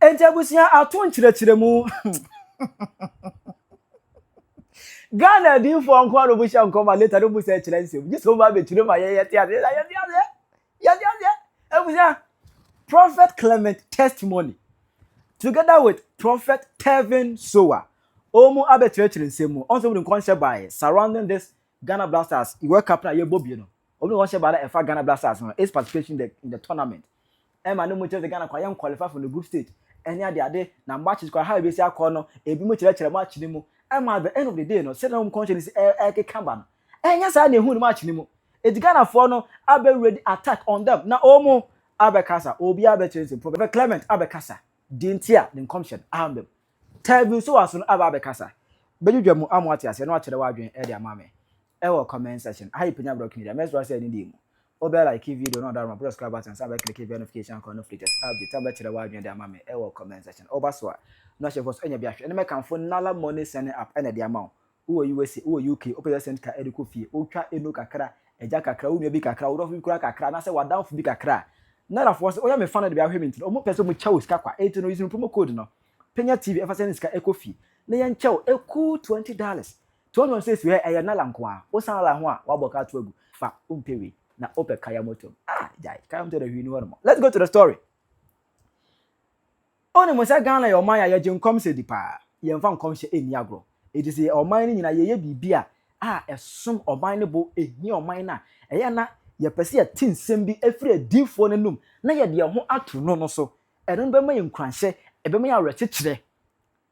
Entabusia ato nchirechiremu. Ghana di for nko ro busia nko ma later do busia chirensem. Just come be chire ma ye Ebusia Prophet Clement testimony together with Prophet Telvin Sowah. Omu abe chirensem mu. Also we nko by surrounding this Ghana Blasters. WorldCup na ye bobi no. Omu nko by the Ghana Blasters no is participation in the tournament. Emma no much the Ghana kwa yam qualify for the group stage. Any ade na matches kwa how be say akọ no ebi mu chire match ni mu. Emma at the end of the day no say na conscience kamba no. Enya sa na ehu ni match ni mu. Edi Ghana for no abe ready attack on them. Na omo abe kasa obi abe chase Prophet Clement abe kasa. Dintia the commission am Telvin Sowah so abe kasa. Bedudwa mu amwati ase no akere wa adwen e dia mame. E wo comment section. How PENYAH broken media. Mess say ni mu. Obe like video no that one subscribe button and click notification icon no latest update amba chire wa adwen dia mame e wo comment section. Oba so no share for enya bia hwe ene make amfo nala money send up ene dia ma wo USA wo UK open send ka ediko fie otwa eno kakra eja kakra wo nua bi kakra wo do kura kakra na se wadanfo bi kakra na la force oya me fan de bia hwe me ntino omo pese mo chawo sika kwa eti no using promo code no PENYAH TV efa send sika ekofi na yen chawo eku $20 200 says we e na la nko a wo san la ho a wa boka to agu fa umpewe na ope kaya moto jai kaya to the hwini ho no. Let's go to the story. Oni mo say Ghana your man ya nkom se di pa ye mfa nkom hye eni agro eti se oman ni nyina ye bibia esom oman ne bo eni oman na eye na ye pese ye tinsem bi afiri adifo nanum na ye de ho ato no so eno be ma ye nkranhye ebe ma ya rekekere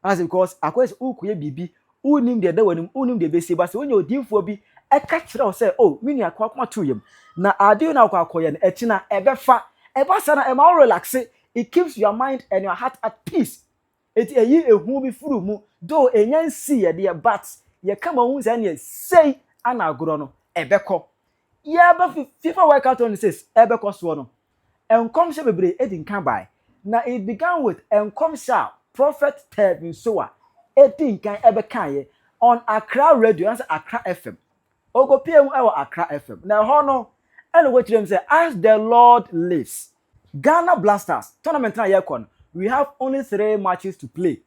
as because akwes ukuye bibi unim de dawanum unim de besi ba se onye odifo bi eka kire o say oh mini akwa akwa to yem na ade na akwa akoye na echi na ebefa ebasa na e ma relax. It keeps your mind and your heart at peace. It eyi ehu bi furu mu do enyan si ye de but ye kama hu say na say ana agoro no ebekọ ye ba FIFA workout on says ebekọ so no enkom she bebre edin kan by na it began with enkom sha Prophet Telvin Sowah edin kan ebekan ye on Accra radio and Accra FM ogo pm e Accra FM na ho no ene wo kirem say as the Lord lives Ghana Blasters tournament na yekon we have only 3 matches to play.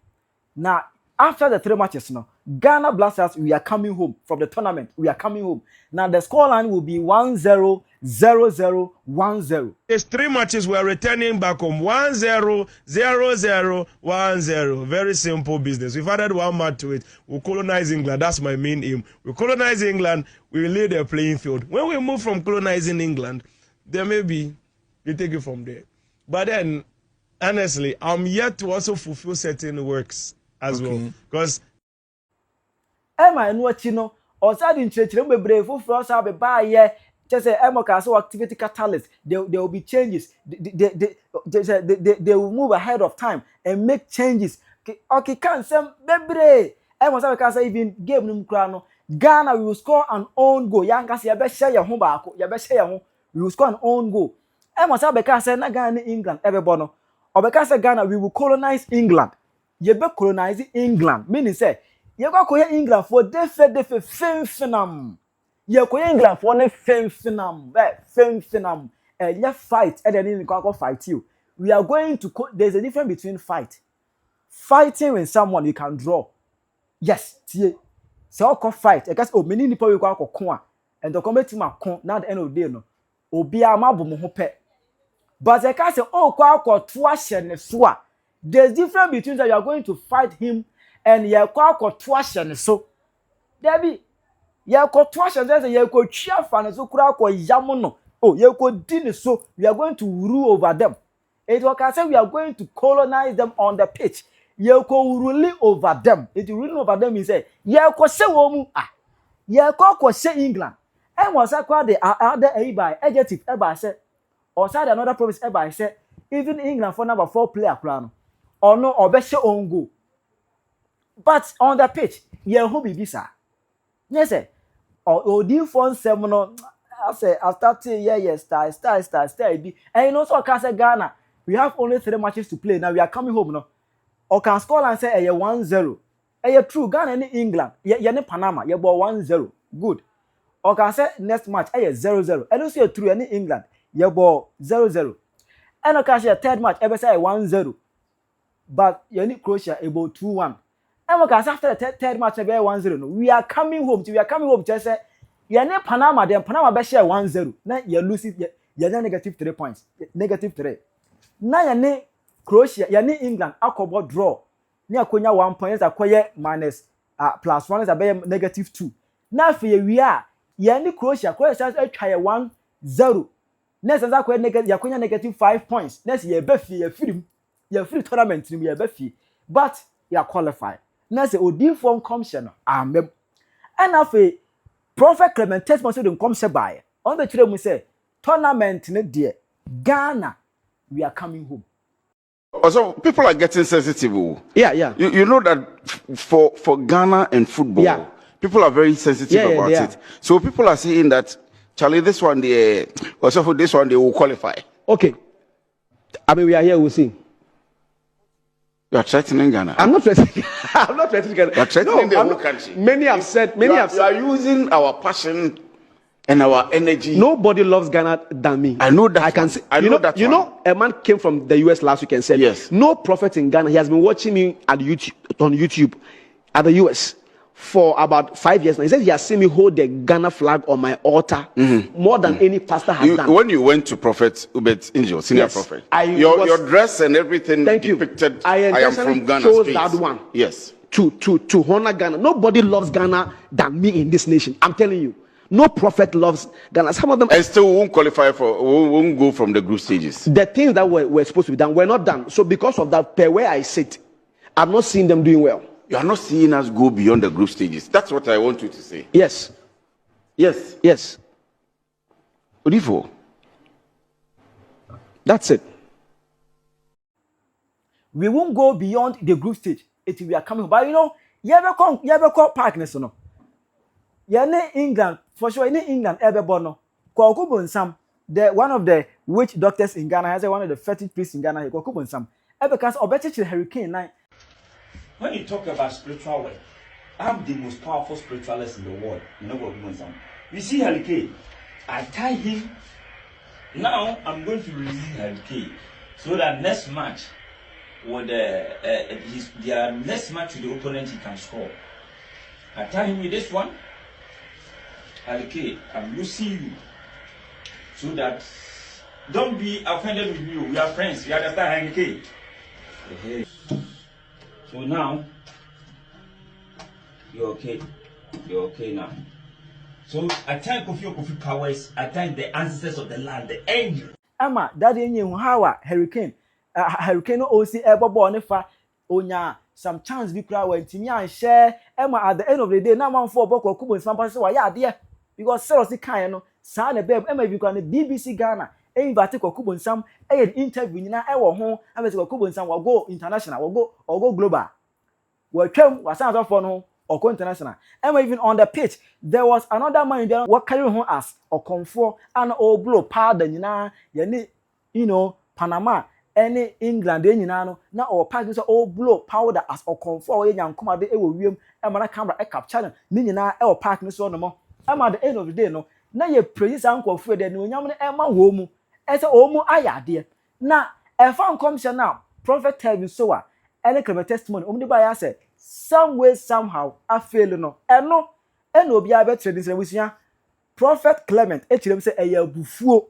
Now after the 3 matches no Ghana Blasters we are coming home from the tournament. We are coming home. Now the scoreline will be 1-0 0-0 1-0. There's 3 matches we are returning back home 1-0 0-0 1-0. Very simple business. We've added 1 match to it. We'll colonize England. That's my main aim. We'll colonize England. We will lay their playing field. When we move from colonizing England, there may be we take it from there. But then, honestly, I'm yet to also fulfill certain works as well. Because Emma and what you know, or sudden church, remember, for us, I'll be by here. Just say, Emma Castle activity catalyst. There will be changes. They will move ahead of time and make changes. Okay, can't say, baby. Emma can say, even game them crown. Ghana will score an own goal. Yankas, you better share your home back. You better share your home. We will score an own goal. Emma Sabeka said, na Ghana, England, everybody. Or because Ghana, we will colonize England. You be colonizing England. Meaning, say, you go to England for defe finam. You go to England for ne finam. Finam. You fight, and then you go fight you. We are going to, there's a difference between fighting with someone you can draw. Yes, so I fight. Because, many people will go and the committee ma con, not the end of the day, no. Obi amabu mo hope. But I can say, oh, there's difference between that you are going to fight him and you are so. Debbie, you are chia fan so yamono. Oh, you din so we are going to rule over them. It will say we are going to colonize them on the pitch. You rule over them. It ruling over them is say, you say womu ah. You say England. And was acquired the other A by adjective ever said. Or said another promise ever said, even England for number 4 player plan. Or no, or better own goal. But on the pitch, yeah, who be visa? Yes, sir. Or do you phone 7 I say after 10 years, star. And you know, so can say Ghana, we have only 3 matches to play. Now we are coming home now. Or can score and say 1-0. True Ghana in England, yeah, Panama, yeah, 1-0. Good. Or can say next match 0-0. And also true in England, yeah, 0-0. And I can say 3rd match ever say 1-0. but you need Croatia about 2-1. And because after the third match, 1-0. No, we are coming home. We are coming home. Just say, you need Panama. Then Panama be share 1-0. Now you lose it. You negative 3 points. Negative 3. Now you need Croatia. You need England. Akobo draw. Ni akonya 1 point. Akoye minus +1 is a negative 2. Now for we are. You need Croatia. Croatia try 1-0. Next as akoye negative 5 points. Next you be free. You free tournament. You be free. But you qualify. Now say odi form commission amem and afi prophet Clement Telvin Sowah come say by on the chile mu say tournament ne de Ghana we are coming home. Also, people are getting sensitive. Yeah. You know that for Ghana and football, people are very sensitive about it. So people are saying that Charlie, this one they also for this one they will qualify. Okay, I mean we are here. We'll see. You are threatening Ghana. I'm not threatening. I'm not threatening Ghana. You are threatening the whole country. Many have said. You are using our passion and our energy. Nobody loves Ghana than me. I know that. I can say. I know that. You know, a man came from the US last week and said, yes, no prophet in Ghana. He has been watching me at YouTube at the US for about 5 years now. He said he has seen me hold the Ghana flag on my altar more than any pastor has done. When you went to Prophet Ubet Angel, senior prophet, your dress and everything depicted, I am from Ghana. Chose that one. Yes. To honor Ghana. Nobody loves Ghana than me in this nation. I'm telling you. No prophet loves Ghana. Some of them and still won't qualify won't go from the group stages. The things that were supposed to be done were not done. So because of that, per where I sit, I'm not seeing them doing well. You are not seeing us go beyond the group stages. That's what I want you to say. Yes. Odifo. That's it. We won't go beyond the group stage. It we are coming, but you know, you ever call partners no? You need England for sure. You need England ever born no. Kwaku Sam, the one of the witch doctors in Ghana has one of the fetish priests in Ghana. Kwaku Sam, ever because Obechi hurricane night. When you talk about spiritual work, I'm the most powerful spiritualist in the world. You know what we want? You see Hurricane, I tie him. Now I'm going to release Hurricane so that next match, with their next match with the opponent, he can score. I tie him with this one. Hurricane, I'm losing you so that don't be offended with me. We are friends. You understand, Hurricane? Hey. So now, you're okay. You're okay now. So I thank Kofi powers. I thank the ancestors of the land, the angels. Ama, daddy you how hurricane. Hurricane OC ebobo nefa onya some chance be cry when Timia share. Emma at the end of the day, now man for Boko Kubo and Sampa say, yeah, dear. Because seriously kind of son a babe, Emma, you can the BBC Ghana. Invite Kubo and some interview na ewo home. I mean, Kubo and some will go international, will go global. Well, Trump was sound for no or go international. And even on the pitch, there was another man there what carrying home as or comfort and all blow pardon, you know, Panama, any England, now or package all blow powder as or comfort, young come out the William, and my camera a capture, Nina, or park no more. I'm at the end of the day, no. Now you praise Uncle Fred and Yaman Emma Womu, as a Omo Aya, dear. Now, a found comes now, Prophet Telvin Sowah. And a testimony only by us said some way somehow I feel no and no be a better this with ya Prophet Clement say a year before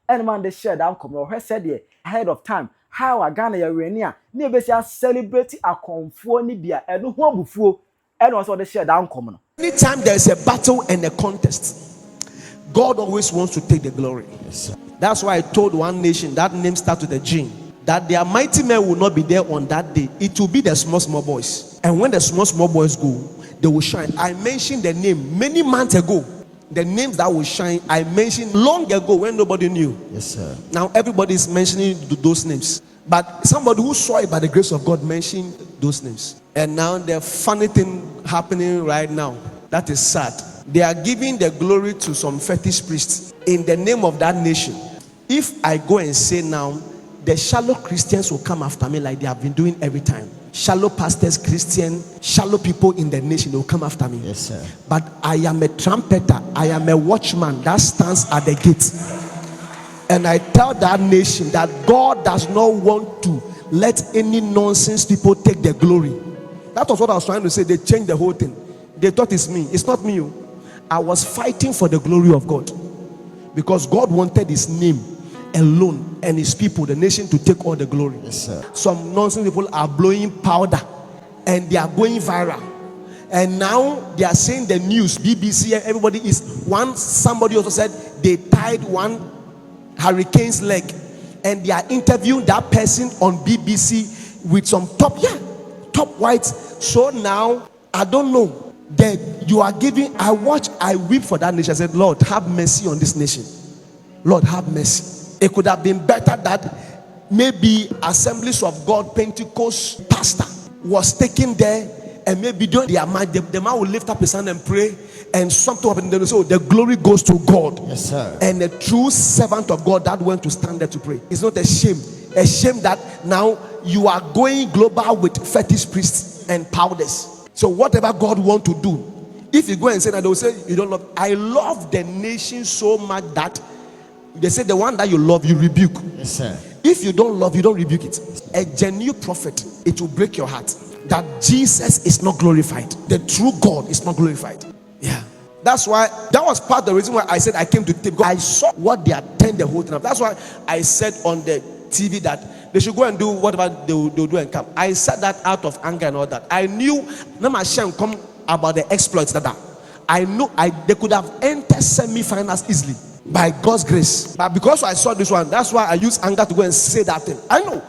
and man they share down come or said here ahead of time how a Ghana Urania never celebrate a conformity beer and no one before and also the share down come. Anytime there is a battle and a contest, God always wants to take the glory. Yes. That's why I told one nation that name starts with a G. That their mighty men will not be there on that day. It will be the small boys. And when the small boys go, they will shine. I mentioned the name many months ago. The names that will shine, I mentioned long ago when nobody knew. Yes, sir. Now everybody is mentioning those names. But somebody who saw it by the grace of God mentioned those names. And now the funny thing happening right now, that is sad. They are giving the glory to some fetish priests in the name of that nation. If I go and say now, the shallow Christians will come after me like they have been doing every time. Shallow pastors, Christian, shallow people in the nation, they will come after me. Yes, sir. But I am a trumpeter. I am a watchman that stands at the gate. And I tell that nation that God does not want to let any nonsense people take the glory. That was what I was trying to say. They changed the whole thing. They thought it's me. It's not me. I was fighting for the glory of God, because God wanted his name alone and his people, the nation, to take all the glory. Yes, sir. Some nonsense people are blowing powder and they are going viral, and now they are saying the news, BBC, everybody is one. Somebody also said they tied one hurricane's leg, and they are interviewing that person on BBC with some top whites. So now I don't know that you are giving. I weep for that nation. I said, Lord, have mercy on this nation. Lord, have mercy. It could have been better that maybe Assemblies of God Pentecost pastor was taken there, and maybe during their mind, the man will lift up his hand and pray, and something happened. They will say, oh, the glory goes to God. Yes, sir. And the true servant of God that went to stand there to pray. It's not a shame. A shame that now you are going global with fetish priests and powders. So whatever God want to do, if you go and say that, they will say you don't love. I love the nation so much that they say the one that you love, you rebuke. Yes, sir. If you don't love, you don't rebuke it. A genuine prophet, it will break your heart that Jesus is not glorified. The true God is not glorified. Yeah. That's why, that was part of the reason why I said I came to tape. I saw what they attend the whole thing up. That's why I said on the TV that they should go and do whatever they'll do and come. I said that out of anger and all that. I knew Namashan come about the exploits that I know they could have entered semi-finals easily by God's grace. But because I saw this one, that's why I used anger to go and say that thing. I know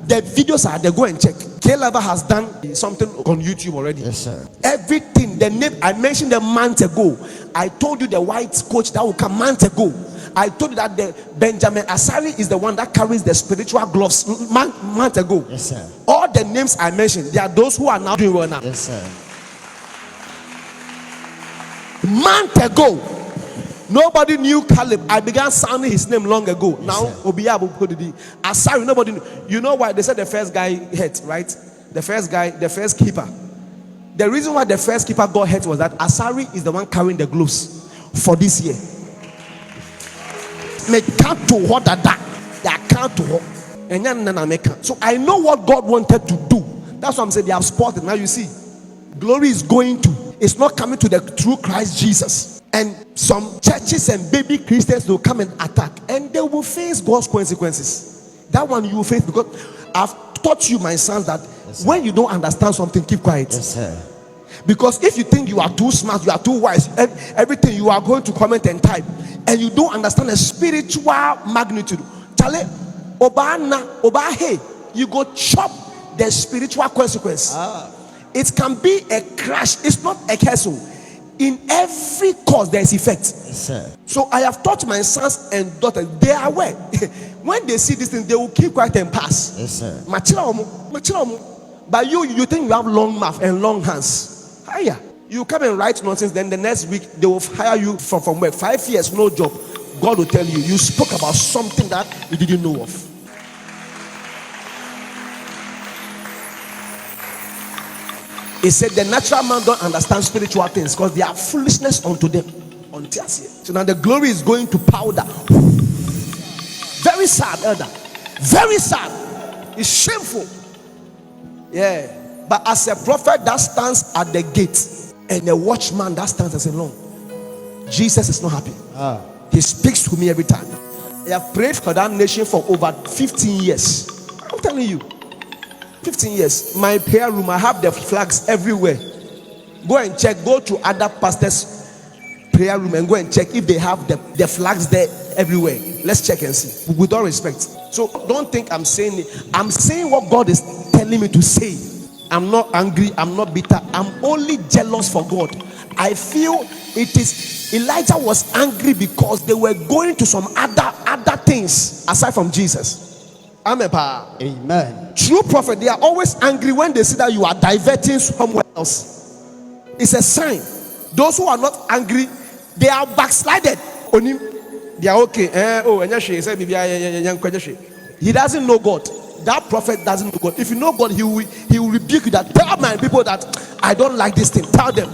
the videos are there, go and check. Clement has done something on YouTube already. Yes, sir. Everything, the name I mentioned a month ago. I told you the white coach that will come months ago. I told you that the Benjamin Asari is the one that carries the spiritual gloves month ago. Yes, sir. All the names I mentioned, they are those who are now doing well now. Yes, sir. Month ago, nobody knew Caleb. I began sounding his name long ago. Yes, now Obiabu Asari, nobody knew. You know why? They said the first guy hurt, right? The first keeper. The reason why the first keeper got hurt was that Asari is the one carrying the gloves for this year. So I know what God wanted to do. That's why I'm saying they have spotted. Now you see, glory is going to. It's not coming to the true Christ Jesus. And some churches and baby Christians will come and attack, and they will face God's consequences. That one you will face, because I've taught you, my sons, that yes, when you don't understand something, keep quiet. Yes, sir. Because if you think you are too smart, you are too wise, everything you are going to comment and type, and you don't understand the spiritual magnitude, Chale, Obahe, you go chop the spiritual consequence. It can be a crash. It's not a castle. In every cause there is effect. Yes, sir. So I have taught my sons and daughters, they are aware. When they see this thing, they will keep quiet and pass. Yes, sir. But you think you have long mouth and long hands. Hiya. You come and write nonsense, then the next week they will hire you from work. 5 years, no job. God will tell you, you spoke about something that you didn't know of. He said the natural man don't understand spiritual things because they are foolishness unto them. So now the glory is going to powder. Very sad, elder. Very sad. It's shameful. Yeah. But as a prophet that stands at the gate and a watchman that stands as a long, Jesus is not happy. He speaks to me every time. I have prayed for that nation for over 15 years. I'm telling you. 15 years. My prayer room, I have the flags everywhere. Go and check. Go to other pastors' prayer room and go and check if they have the flags there everywhere. Let's check and see. With all respect. So don't think I'm saying it. I'm saying what God is telling me to say. I'm not angry. I'm not bitter. I'm only jealous for God. I feel it is. Elijah was angry because they were going to some other things aside from Jesus. Amen. True prophet, they are always angry when they see that you are diverting somewhere else. It's a sign. Those who are not angry, they are backslided. They are okay. He doesn't know God. That prophet doesn't know God. If you know God, he will rebuke you. That tell my people that I don't like this thing. Tell them.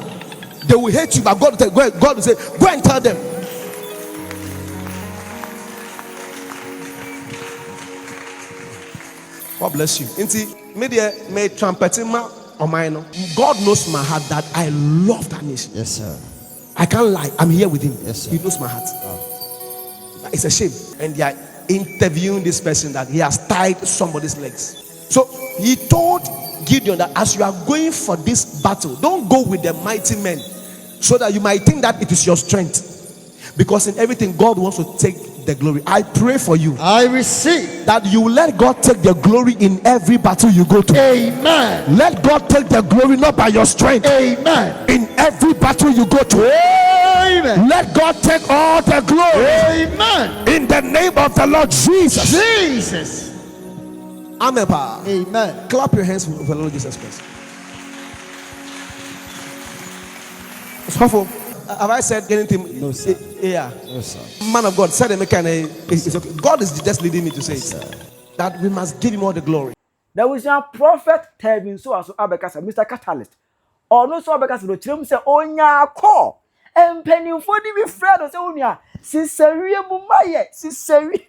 They will hate you, but God will say, go and tell them. God bless you. Inti media may trumpeting ma or mine. God knows my heart that I love that nation. Yes, sir. I can't lie. I'm here with him. Yes, sir. He knows my heart. It's a shame. And they are interviewing this person that he has tied somebody's legs. So he told Gideon that as you are going for this battle, don't go with the mighty men, so that you might think that it is your strength. Because in everything, God wants to take the glory. I pray for you. I receive. That you will let God take the glory in every battle you go to. Amen. Let God take the glory not by your strength. Amen. In every battle you go to. Amen. Let God take all the glory. Amen. In the name of the Lord Jesus. Jesus. Amen. Amen. Clap your hands for the Lord Jesus Christ. Have I said anything? No, sir. Yeah. No, sir. Man of God, said it's okay. God is just leading me to say it. That we must give him all the glory. There was a prophet Telvin Sowah so abekasa Mr. Catalyst. Or no so abekasa no chirem say onya call. And penny for the friend say onya siserie mumaye siserie.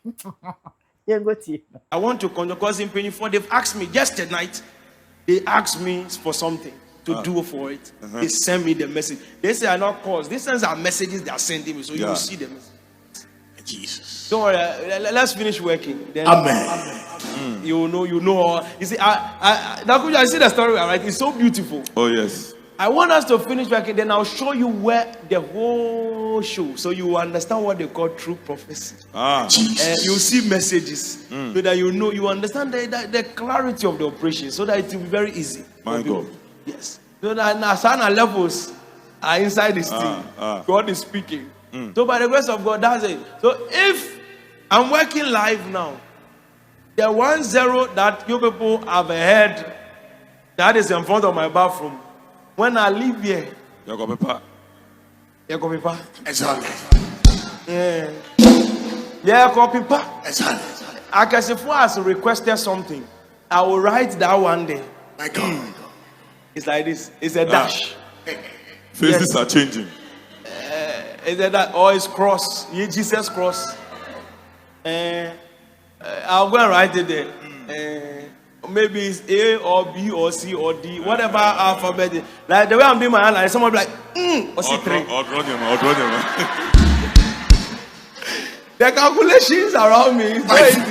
I want to come because in 24 they've asked me just tonight. They asked me for something to do for it. They send me the message. They say I not calls. These are messages they are sending me, so you will see them. Jesus. Don't worry. Let's finish working. Then, Amen. You know. You see, I see the story. Right? It's so beautiful. Oh yes. I want us to finish working. Then I'll show you where the whole show, so you will understand what they call true prophecy. You see messages, so that you understand the clarity of the operation, so that it will be very easy. My God. Yes. So that Nasana levels are inside this thing. God is speaking. So by the grace of God, that's it. So if I'm working live now, the 10 that you people have heard that is in front of my bathroom, when I leave here, You go paper. Exactly. Yeah, copy pa. Exactly. I can say for us requested something, I will write that one day. My God. It's like this. It's a dash. Faces are changing. Is it that or it's cross? Jesus cross. I'll go and write it there. Maybe it's A or B or C or D, whatever alphabet. Like the way I'm doing my hand, like someone be like, or C3. Or draw them. The calculations around me is very easy.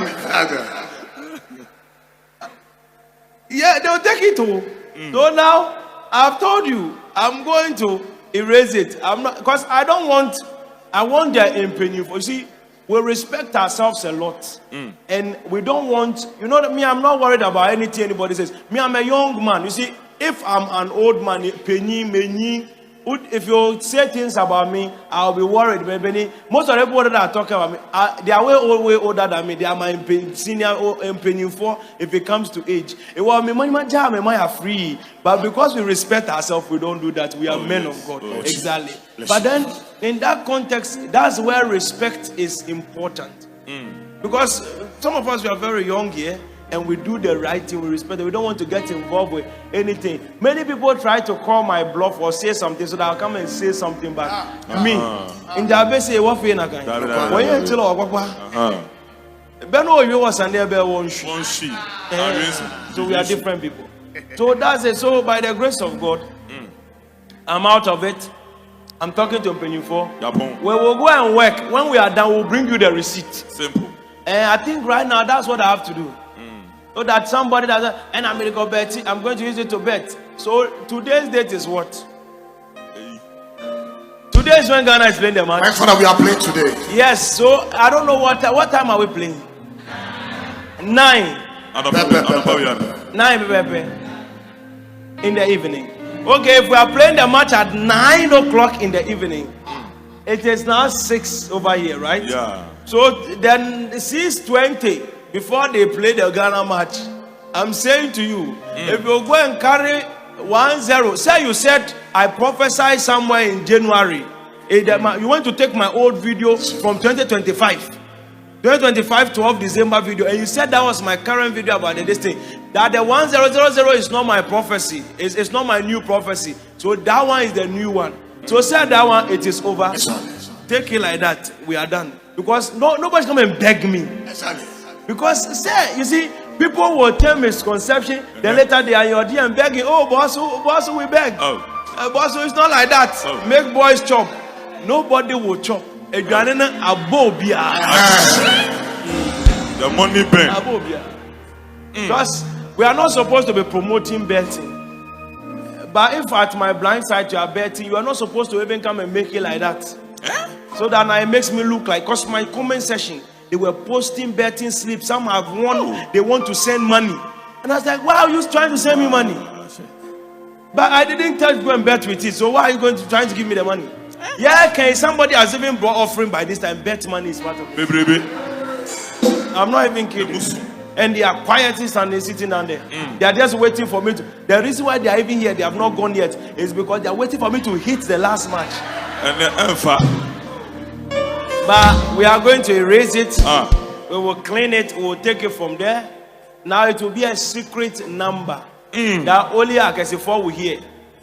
Yeah, they'll take it too. So now I've told you I'm going to erase it. I'm not, because I want their opinion. You see, we respect ourselves a lot, and we don't want, me, I'm not worried about anything anybody says. Me, I'm a young man. You see, if I'm an old man, if you say things about me, I'll be worried. Most of the people that are talking about me, they are way older than me. They are my senior opinion for if it comes to age. It was me, my free. But because we respect ourselves, we don't do that. We are men of God. Exactly. But then, in that context, that's where respect is important. Because some of us, we are very young here, and we do the right thing, we respect it. We don't want to get involved with anything. Many people try to call my bluff or say something so that I'll come and say something back. Me, in the Abbey, say, what for you? So we are different people. So that's it. So by the grace of God, I'm out of it. I'm talking to Penny 4. We will go and work. When we are done, we'll bring you the receipt. Simple. And I think right now that's what I have to do. So that somebody doesn't, and I'm going to go bet, I'm going to use it to bet. So today's date is what? Today is when Ghana is playing the match. My father, we are playing today. Yes, so I don't know what time are we playing? 9. 9 in the evening. Okay, if we are playing the match at 9 o'clock in the evening, it is now 6 over here, right? Yeah. So then 6:20 before they play the Ghana match, I'm saying to you, if you go and carry 1-0, say you said I prophesied somewhere in January, you want to take my old video from 2025. 12 December video, and you said that was my current video about this thing. That the 1000 is not my prophecy, it's not my new prophecy. So that one is the new one. So say that one, it is over. Take it like that, we are done. Because nobody's come and beg me. Because say, you see, People will tell misconception. Then later they are in your DM begging. Oh, boss, we beg. Boss, it's not like that. Make boys chop. Nobody will chop. The money bank. Because we are not supposed to be promoting betting. But if at my blind side you are betting, you are not supposed to even come and make it like that. So that now it makes me look like, because my comment section, they were posting betting slips. Some have won, they want to send money. And I was like, why are you trying to send me money? But I didn't tell you to go and bet with it. So why are you going to trying to give me the money? Yeah, okay, somebody has even brought offering by this time. Bet money is part of it. I'm not even kidding. And they are quietists and they're sitting down there. They are just waiting for me to. The reason why they are even here, they have not gone yet, is because they are waiting for me to hit the last match. But we are going to erase it. We will clean it. We will take it from there. Now it will be a secret number that only Akesifo will hear.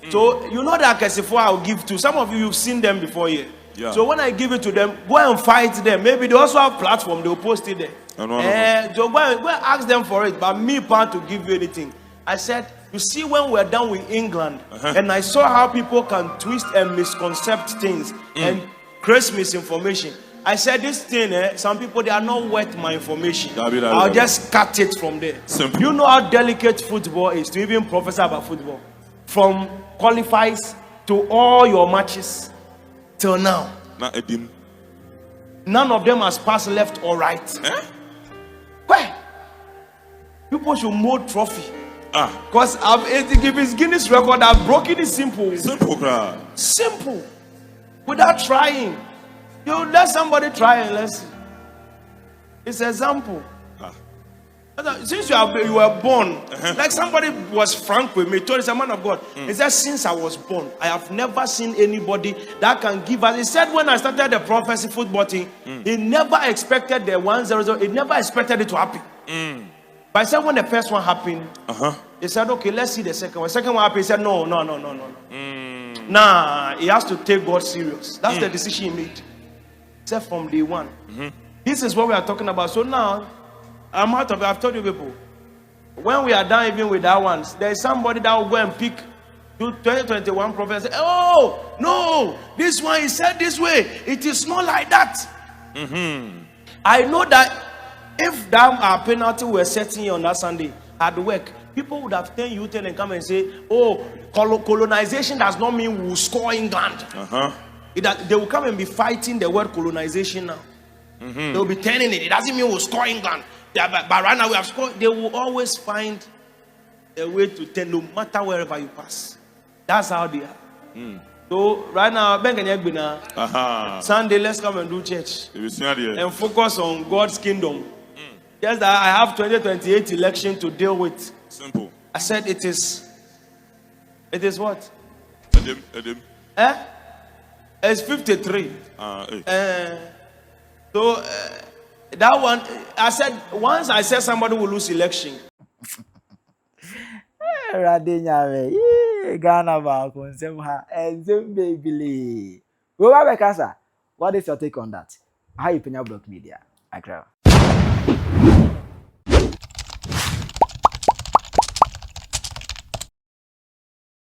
So you know that Akesifo I will give to. Some of you've seen them before here. Yeah. So when I give it to them, go and fight them. Maybe they also have platform. They will post it there. So go and ask them for it. But me, plan to give you anything. I said, you see, when we're done with England, and I saw how people can twist and misconcept things and create misinformation. I said, this thing, some people, they are not worth my information. I'll just cut it from there. Simple. You know how delicate football is to even prophesy about football. From qualifiers to all your matches till now. None of them has passed left or right. Where? People should mold trophy. Because if it's Guinness record, I've broken it simple. Simple. Without trying. You let somebody try and let's see. It's an example. Since you were born, like somebody was frank with me, told us, a man of God. He said, since I was born, I have never seen anybody that can give us. He said, when I started the prophecy football team, he never expected the 1-0. He never expected it to happen. But I said, when the first one happened, he said, okay, let's see the second one. Second one happened. He said, no. Nah, he has to take God serious. That's the decision he made. Except from day one. This is what we are talking about. So now, I'm out of it. I've told you people. When we are done even with that one, there is somebody that will go and pick 2021 prophet and say, oh, no, this one is said this way. It is not like that. I know that if that penalty were setting on that Sunday at work, people would have taken U-turn and come and say, oh, colonization does not mean we will score England. They will come and be fighting the word colonization now. They will be turning it. It doesn't mean we'll score England. But right now we have scored. They will always find a way to turn, no matter wherever you pass. That's how they are. So right now, Sunday, let's come and do church and focus on God's kingdom. Just that I have 2028 election to deal with. Simple. I said it is what? It's 53. So that one, I said, once I said somebody will lose election. Ghana What is your take on that? How you PENYAH Block Media?